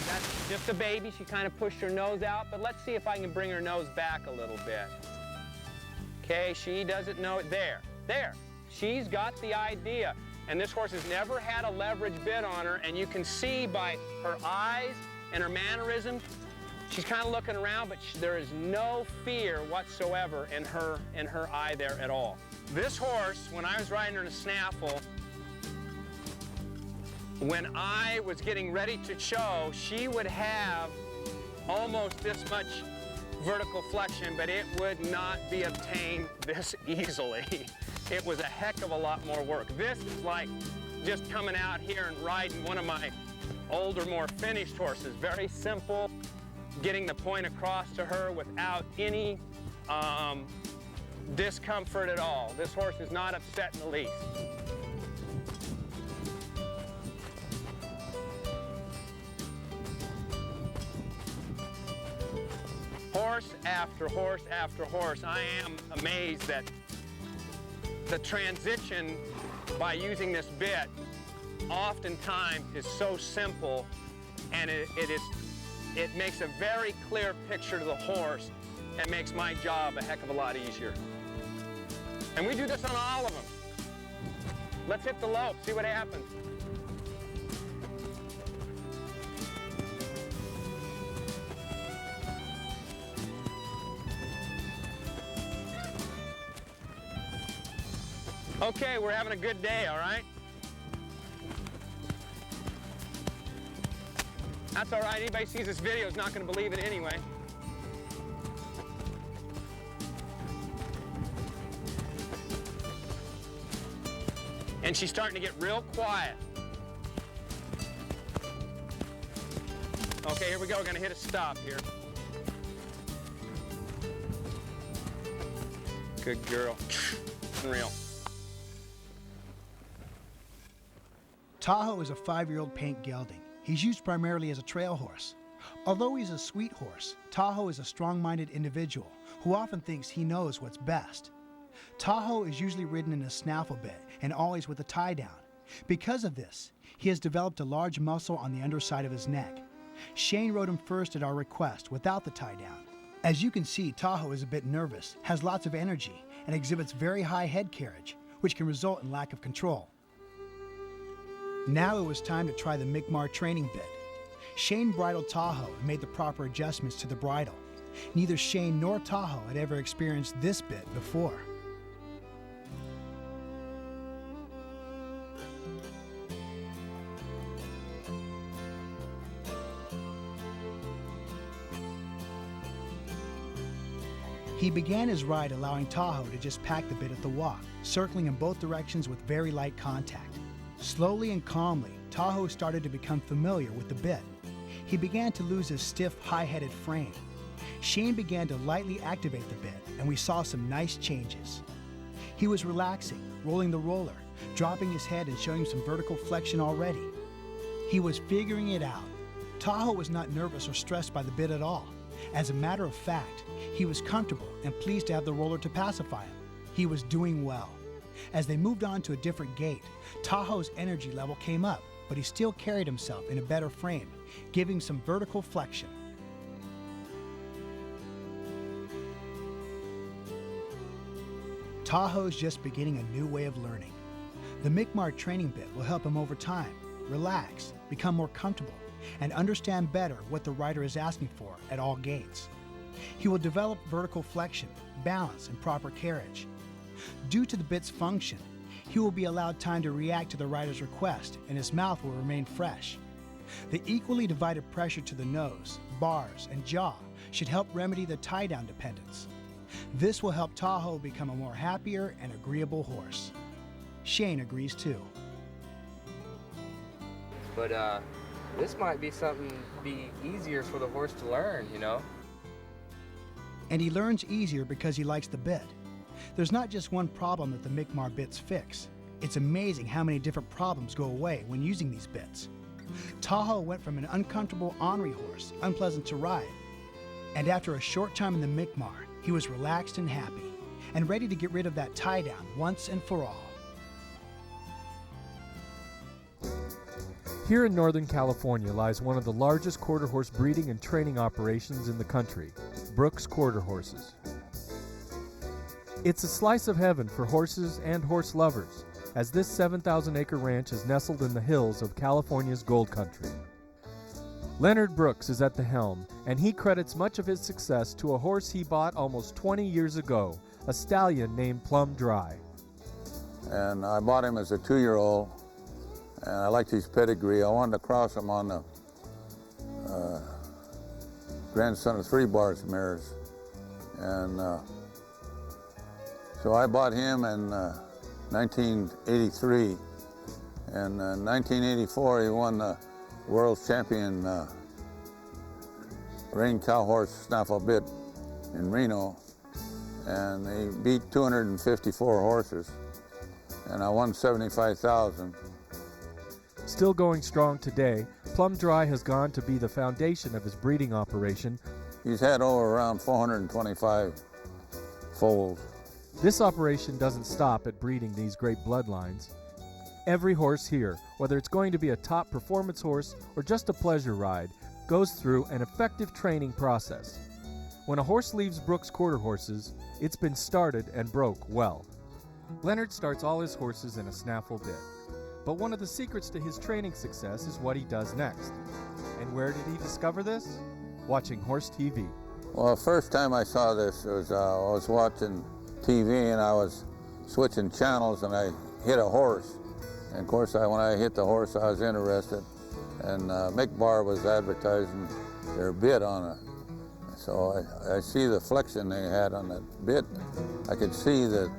that's just a baby. She kind of pushed her nose out, but let's see if I can bring her nose back a little bit. Okay, she doesn't know it. There. She's got the idea. And this horse has never had a leverage bit on her, and you can see by her eyes and her mannerisms, she's kind of looking around, but there is no fear whatsoever in her eye there at all. This horse, when I was riding her in a snaffle, when I was getting ready to show, she would have almost this much vertical flexion, but it would not be obtained this easily. It was a heck of a lot more work. This is like just coming out here and riding one of my older, more finished horses. Very simple, getting the point across to her without any discomfort at all. This horse is not upset in the least. Horse after horse after horse, I am amazed that the transition by using this bit oftentimes is so simple, and it makes a very clear picture to the horse and makes my job a heck of a lot easier. And we do this on all of them. Let's hit the lope, see what happens. Okay, we're having a good day, all right? That's all right. Anybody sees this video is not going to believe it anyway. And she's starting to get real quiet. Okay, here we go. We're going to hit a stop here. Good girl. Unreal. Tahoe is a 5-year-old paint gelding. He's used primarily as a trail horse. Although he's a sweet horse, Tahoe is a strong-minded individual who often thinks he knows what's best. Tahoe is usually ridden in a snaffle bit and always with a tie down. Because of this, he has developed a large muscle on the underside of his neck. Shane rode him first at our request without the tie down. As you can see, Tahoe is a bit nervous, has lots of energy, and exhibits very high head carriage, which can result in lack of control. Now it was time to try the Mikmar training bit. Shane bridled Tahoe and made the proper adjustments to the bridle. Neither Shane nor Tahoe had ever experienced this bit before. He began his ride allowing Tahoe to just pack the bit at the walk, circling in both directions with very light contact. Slowly and calmly, Tahoe started to become familiar with the bit. He began to lose his stiff, high-headed frame. Shane began to lightly activate the bit, and we saw some nice changes. He was relaxing, rolling the roller, dropping his head and showing some vertical flexion already. He was figuring it out. Tahoe was not nervous or stressed by the bit at all. As a matter of fact, he was comfortable and pleased to have the roller to pacify him. He was doing well. As they moved on to a different gate, Tahoe's energy level came up, but he still carried himself in a better frame, giving some vertical flexion. Tahoe's just beginning a new way of learning. The Mikmar training bit will help him over time, relax, become more comfortable, and understand better what the rider is asking for at all gates. He will develop vertical flexion, balance, and proper carriage. Due to the bit's function, he will be allowed time to react to the rider's request, and his mouth will remain fresh. The equally divided pressure to the nose, bars, and jaw should help remedy the tie-down dependence. This will help Tahoe become a more happier and agreeable horse. Shane agrees too. But this might be something be easier for the horse to learn, you know? And he learns easier because he likes the bit. There's not just one problem that the Mikmar bits fix. It's amazing how many different problems go away when using these bits. Tahoe went from an uncomfortable ornery horse, unpleasant to ride, and after a short time in the Mikmar, he was relaxed and happy, and ready to get rid of that tie-down once and for all. Here in Northern California lies one of the largest quarter horse breeding and training operations in the country, Brooks Quarter Horses. It's a slice of heaven for horses and horse lovers, as this 7,000-acre ranch is nestled in the hills of California's Gold Country. Leonard Brooks is at the helm, and he credits much of his success to a horse he bought almost 20 years ago, a stallion named Plum Dry. And I bought him as a 2-year-old, and I liked his pedigree. I wanted to cross him on the grandson of 3 Bars mares. And so I bought him in 1983. And in 1984, he won the world's champion rein cow horse snaffle bit in Reno. And he beat 254 horses. And I won $75,000. Still going strong today, Plum Dry has gone to be the foundation of his breeding operation. He's had over around 425 foals. This operation doesn't stop at breeding these great bloodlines. Every horse here, whether it's going to be a top performance horse or just a pleasure ride, goes through an effective training process. When a horse leaves Brooks Quarter Horses, it's been started and broke well. Leonard starts all his horses in a snaffle bit. But one of the secrets to his training success is what he does next. And where did he discover this? Watching Horse TV. Well, the first time I saw this was I was watching TV and I was switching channels and I hit a horse. And of course, when I hit the horse, I was interested. And Mikmar was advertising their bit on it. So I see the flexion they had on the bit. I could see that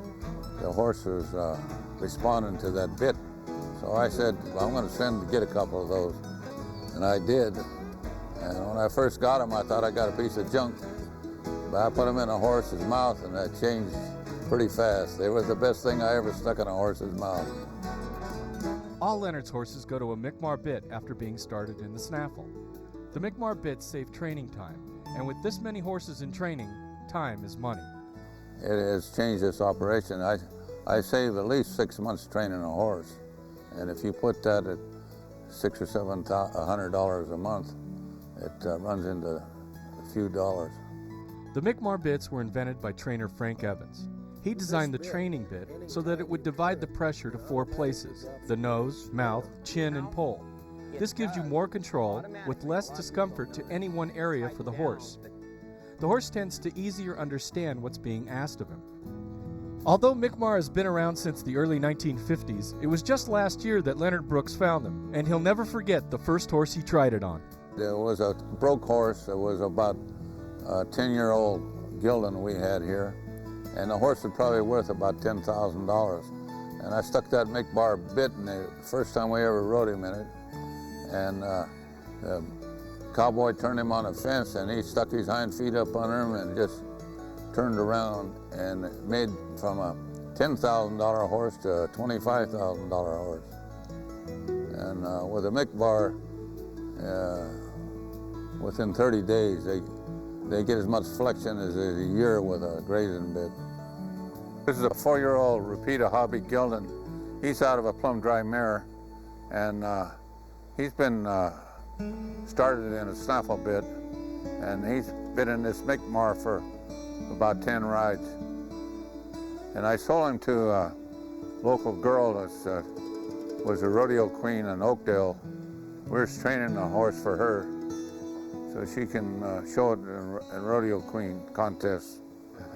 the horse was responding to that bit. So I said, well, I'm going to send to get a couple of those. And I did. And when I first got them, I thought I got a piece of junk. But I put them in a horse's mouth and that changed pretty fast. They were the best thing I ever stuck in a horse's mouth. All Leonard's horses go to a Mikmar bit after being started in the snaffle. The Mikmar bits save training time, and with this many horses in training, time is money. It has changed this operation. I save at least 6 months training a horse, and if you put that at $600 or $700 a month, it runs into a few dollars. The Mikmar bits were invented by trainer Frank Evans. He designed the training bit so that it would divide the pressure to 4 places: the nose, mouth, chin, and poll. This gives you more control with less discomfort to any one area for the horse. The horse tends to easier understand what's being asked of him. Although Mikmar has been around since the early 1950s, it was just last year that Leonard Brooks found them, and he'll never forget the first horse he tried it on. There was a broke horse. It was about a 10-year-old gelding we had here, and the horse was probably worth about $10,000. And I stuck that Mikmar bit in the first time we ever rode him in it, and the cowboy turned him on a fence, and he stuck his hind feet up under him and just turned around, and it made from a $10,000 horse to a $25,000 horse. And with a Mikmar, within 30 days, they get as much flexion as a year with a grazing bit. This is a 4-year-old repeater hobby gelding. He's out of a plumb dry mare, and he's been started in a snaffle bit, and he's been in this Mikmar for about 10 rides. And I sold him to a local girl that was a rodeo queen in Oakdale. We're training the horse for her so she can show it in rodeo queen contests.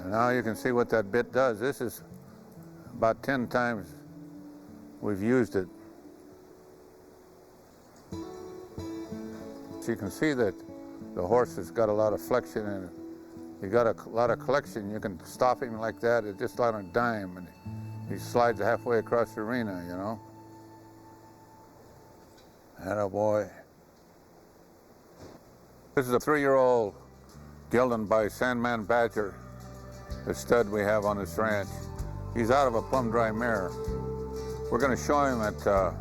And now you can see what that bit does. This is about 10 times we've used it. So you can see that the horse has got a lot of flexion in it. You got a lot of collection. You can stop him like that at just on a dime, and he slides halfway across the arena, you know. Attaboy. This is a 3-year-old gelding by Sandman Badger, the stud we have on this ranch. He's out of a plumb dry mare. We're going to show him at the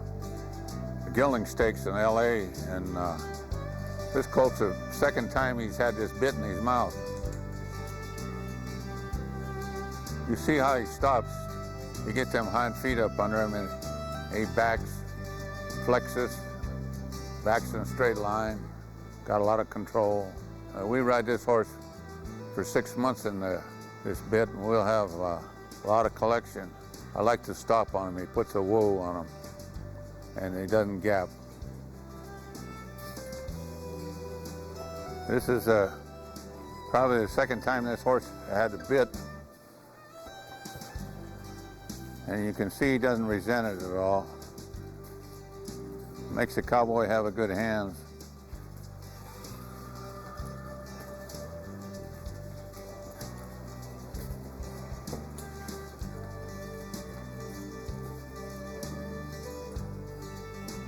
gelding stakes in LA, and this colt's the second time he's had this bit in his mouth. You see how he stops. He gets them hind feet up under him, and he backs, flexes, backs in a straight line, got a lot of control. We ride this horse for 6 months in this bit, and we'll have a lot of collection. I like to stop on him. He puts a whoa on him, and he doesn't gap. This is probably the second time this horse had the bit, and you can see he doesn't resent it at all. Makes the cowboy have a good hand.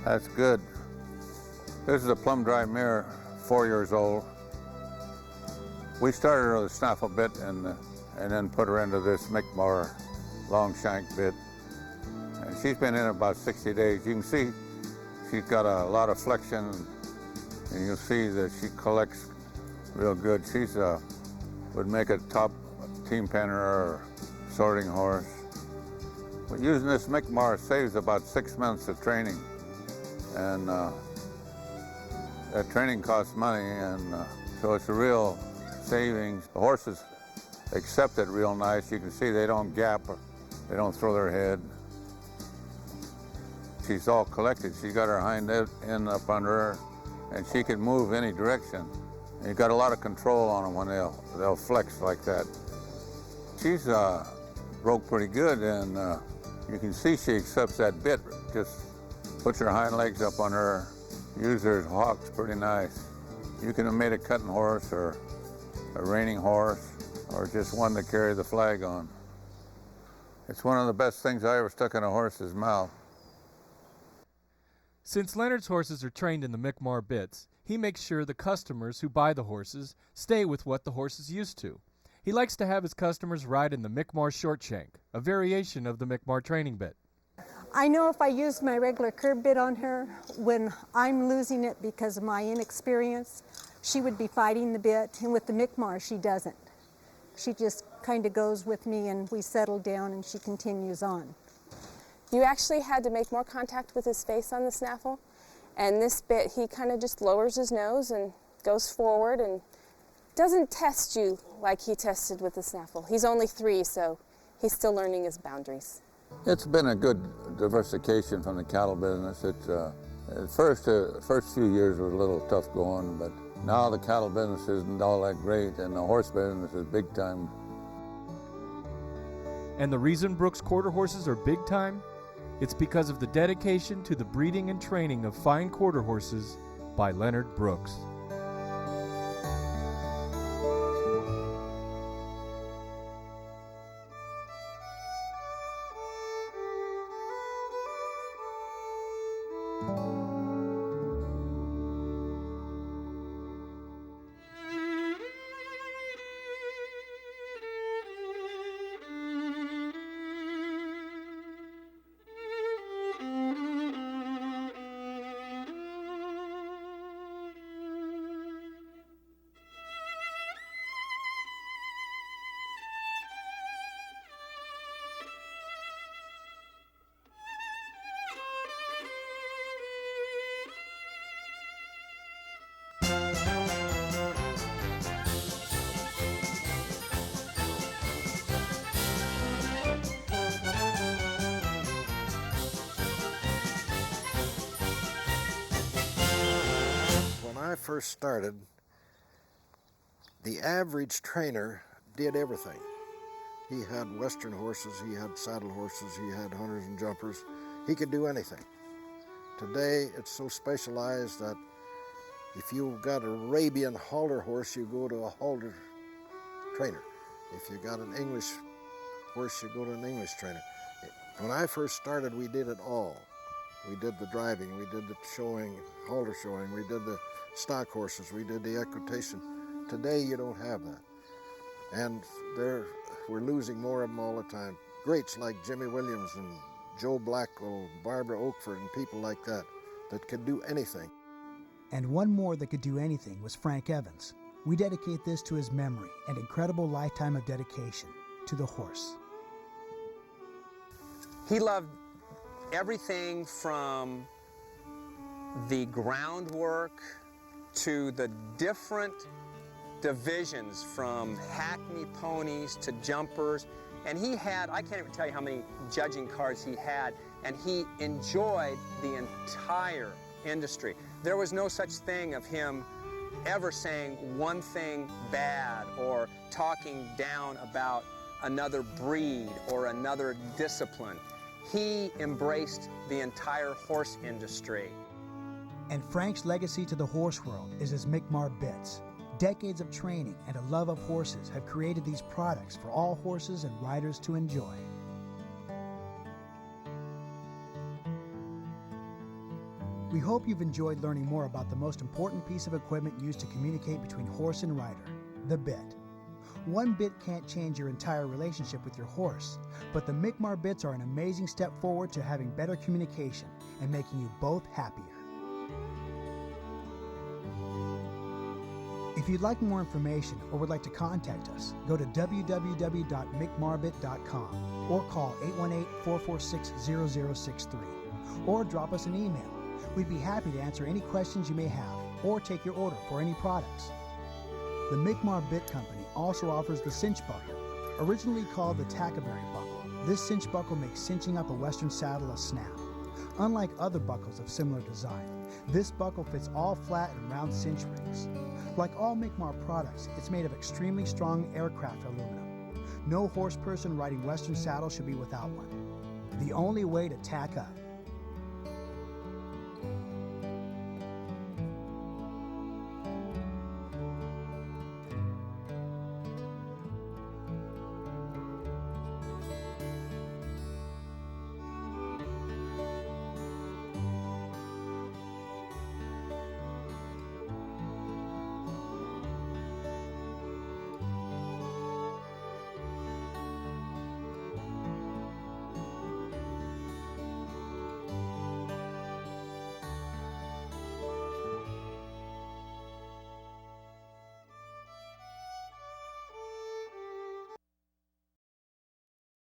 That's good. This is a plumb dry mare, 4 years old. We started her with a snaffle bit and then put her into this Mikmar long shank bit. And she's been in about 60 days. You can see she's got a lot of flexion, and you'll see that she collects real good. She's would make a top team penner or sorting horse. But using this Mikmar saves about 6 months of training. And that training costs money, and so it's a real savings. The horses accept it real nice. You can see they don't gap, or they don't throw their head. She's all collected. She's got her hind end up under her, and she can move any direction. And you got a lot of control on them when they'll flex like that. She's broke pretty good, and you can see she accepts that bit. Just puts her hind legs up on her, use her hocks pretty nice. You can have made a cutting horse or a reining horse or just one to carry the flag on. It's one of the best things I ever stuck in a horse's mouth. Since Leonard's horses are trained in the Mikmar bits, he makes sure the customers who buy the horses stay with what the horse is used to. He likes to have his customers ride in the Mikmar short shank, a variation of the Mikmar training bit. I know if I use my regular curb bit on her, when I'm losing it because of my inexperience, she would be fighting the bit, and with the Mikmar, she doesn't. She just kind of goes with me and we settle down and she continues on. You actually had to make more contact with his face on the snaffle, and this bit, he kind of just lowers his nose and goes forward and doesn't test you like he tested with the snaffle. He's only 3, so he's still learning his boundaries. It's been a good diversification from the cattle business. At first few years was a little tough going, but now the cattle business isn't all that great, and the horse business is big time. And the reason Brooks quarter horses are big time? It's because of the dedication to the breeding and training of fine quarter horses by Leonard Brooks. I first started, the average trainer did everything. He had Western horses, he had saddle horses, he had hunters and jumpers. He could do anything. Today, it's so specialized that if you've got an Arabian halter horse, you go to a halter trainer. If you got an English horse, you go to an English trainer. When I first started, we did it all. We did the driving, we did the showing, halter showing, we did the stock horses, we did the equitation. Today you don't have that. And we're losing more of them all the time. Greats like Jimmy Williams and Joe Blackwell, Barbara Oakford, and people like that could do anything. And one more that could do anything was Frank Evans. We dedicate this to his memory and incredible lifetime of dedication to the horse. He loved everything from the groundwork to the different divisions, from hackney ponies to jumpers. And he had, I can't even tell you how many judging cards he had, and he enjoyed the entire industry. There was no such thing of him ever saying one thing bad or talking down about another breed or another discipline. He embraced the entire horse industry. And Frank's legacy to the horse world is his Mikmar bits. Decades of training and a love of horses have created these products for all horses and riders to enjoy. We hope you've enjoyed learning more about the most important piece of equipment used to communicate between horse and rider, the bit. One bit can't change your entire relationship with your horse, but the Mikmar bits are an amazing step forward to having better communication and making you both happier. If you'd like more information or would like to contact us, go to www.mikmarbit.com or call 818-446-0063 or drop us an email. We'd be happy to answer any questions you may have or take your order for any products. The Mikmar Bit Company also offers the cinch buckle, originally called the Tackleberry buckle. This cinch buckle makes cinching up a Western saddle a snap. Unlike other buckles of similar design, this buckle fits all flat and round cinch rings. Like all Mikmar products, it's made of extremely strong aircraft aluminum. No horse person riding Western saddle should be without one. The only way to tack up